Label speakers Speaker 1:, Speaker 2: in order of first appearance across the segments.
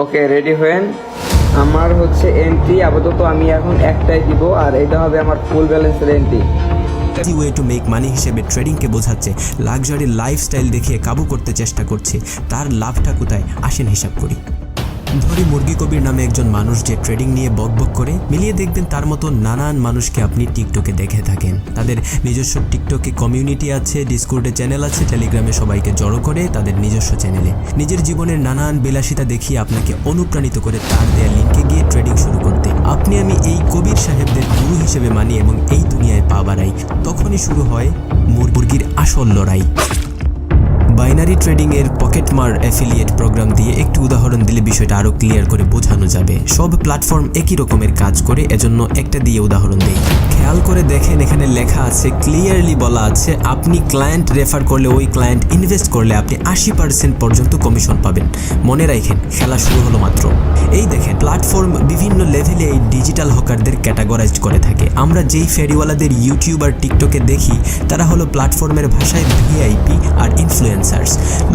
Speaker 1: ওকে, ready হয়েন। আমার হচ্ছে entry আপাতত আমি এখন একটাই দিব, আর এটা হবে আমার ফুল ব্যালেন্সের entry.
Speaker 2: Way to make money হিসেবে ট্রেডিংকে বোঝাচ্ছে, লাক্সারি লাইফস্টাইল দেখিয়ে কাবু করতে চেষ্টা করছে। তার লাভটা কোথায় আসেন হিসাব করি। ধরি মুরগি কবির নামে একজন মানুষ যে ট্রেডিং নিয়ে বকবক করে, মিলিয়ে দেখবেন তার মতো নানান মানুষকে আপনি টিকটকে দেখে থাকেন। তাদের নিজস্ব টিকটকে কমিউনিটি আছে, ডিসকর্ডে চ্যানেল আছে, টেলিগ্রামে সবাইকে জড়ো করে তাদের নিজস্ব চ্যানেলে নিজের জীবনের নানান বিলাসিতা দেখিয়ে আপনাকে অনুপ্রাণিত করে তার দেয়া লিঙ্কে গিয়ে ট্রেডিং শুরু করতে। আপনি আমি এই কবির সাহেবদের গুরু হিসেবে মানি এবং এই দুনিয়ায় পা বাড়াই। তখনই শুরু হয় মুরগির আসল লড়াই। বাইনারি ট্রেডিং এর পকেটমার অ্যাফিলিয়েট প্রোগ্রাম দিয়ে একটু উদাহরণ দিলে বিষয়টা আরো ক্লিয়ার করে বোঝানো যাবে। সব প্ল্যাটফর্ম একই রকমের কাজ করে, এজন্য একটা দিয়ে উদাহরণ দেই। খেয়াল করে দেখেন, এখানে লেখা আছে, ক্লিয়ারলি বলা আছে, আপনি ক্লায়েন্ট রেফার করলে, ওই ক্লায়েন্ট ইনভেস্ট করলে আপনি 80% পর্যন্ত কমিশন পাবেন। মনে রাখেন, খেলা শুরু হলো মাত্র। এই দেখেন, প্ল্যাটফর্ম বিভিন্ন লেভেলে এই ডিজিটাল হকারদের ক্যাটাগরাইজ করে থাকে। আমরা যেই ফেরিওয়ালাদের ইউটিউব আর টিকটকে দেখি, তারা হলো প্ল্যাটফর্মের ভাষায় ভিআইপি আর ইনফ্লুয়েন্সার্স।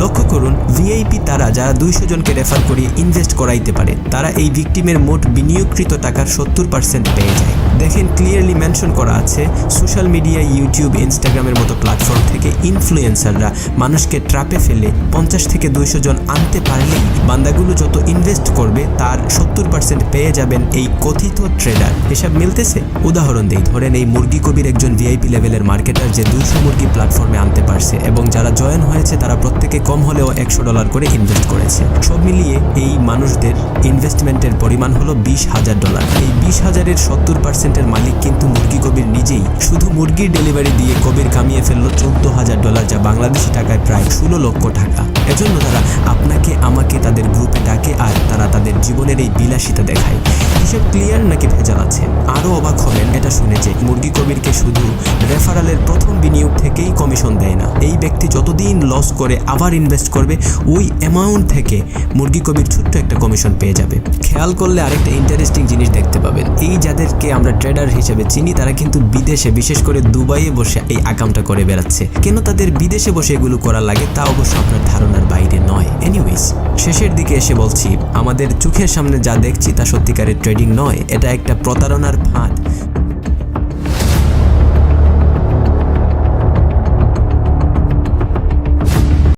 Speaker 2: লক্ষ্য করুন, ভিআইপি তারা যারা 200 জনকে রেফার করিয়ে ইনভেস্ট করাইতে পারে। তারা এই ভিকটিমের মোট বিনিয়োগকৃত টাকার 70% পেয়ে যায়। দেখেন, ক্লিয়ারলি মেনশন করা আছে, সোশ্যাল মিডিয়া, ইউটিউব, ইনস্টাগ্রামের মতো প্ল্যাটফর্ম থেকে ইনফ্লুয়েন্সাররা মানুষকে ট্র্যাপে ফেলে 50 থেকে 200 জন আনতে পারলেই বান্দাগুলো যত ইনভেস্ট করবে তার 70% পেয়ে যাবেন এই কথিত ট্রেডার। এসব মিলতেছে? উদাহরণ দেই, ধরেন এই মুরগি কবির একজন ভিআইপি লেভেলের মার্কেটার যে 200 মুরগি প্ল্যাটফর্মে আনতে পারছে এবং যারা জয়েন হয়েছে তারা প্রত্যেকে কম হলেও $100 করে ইনভেস্ট করেছে। সব মিলিয়ে এই মানুষদের ইনভেস্টমেন্টের পরিমাণ হলো $20,000। এই 20,000-এর 70%-এর মালিক কিন্তু মুরগি কবির নিজেই। শুধু মুরগির ডেলিভারি দিয়ে কবির কামিয়ে ফেললো $14,000, যা বাংলাদেশি টাকায় প্রায় 16 লক্ষ টাকা। এজন্য তারা আপনাকে আমাকে তাদের গ্রুপে ডাকে আর তারা তাদের জীবনের এই বিলাসিতা দেখায়। হিসেব ক্লিয়ার নাকি ভেজাল আছে? আরও অবাক হবেন এটা শুনে যে মুরগি কবিরকে শুধু রেফারালের প্রথম বিনিয়োগ থেকেই কমিশন দেয় না। এই ব্যক্তি যতদিন লস করে আবার ইনভেস্ট করবে, ওই অ্যামাউন্ট থেকে মুরগি কবির ছোট্ট একটা কমিশন পেয়ে যাবে। খেয়াল করলে আরেকটা ইন্টারেস্টিং জিনিস দেখতে পাবেন, এই যাদেরকে আমরা ট্রেডার হিসেবে চিনি তারা কিন্তু বিদেশে, বিশেষ করে দুবাইয়ে বসে এই আকামটা করে বেড়াচ্ছে। কেন তাদের বিদেশে বসে এগুলো করা লাগে তা অবশ্য আপনার ধারণার বাইরে নয়। এনিওয়েজ, শেষের দিকে এসে বলছি, আমাদের চোখের সামনে যা দেখছি তা সত্যিকারের ট্রেডিং নয়, এটা একটা প্রতারণার ফাঁদ।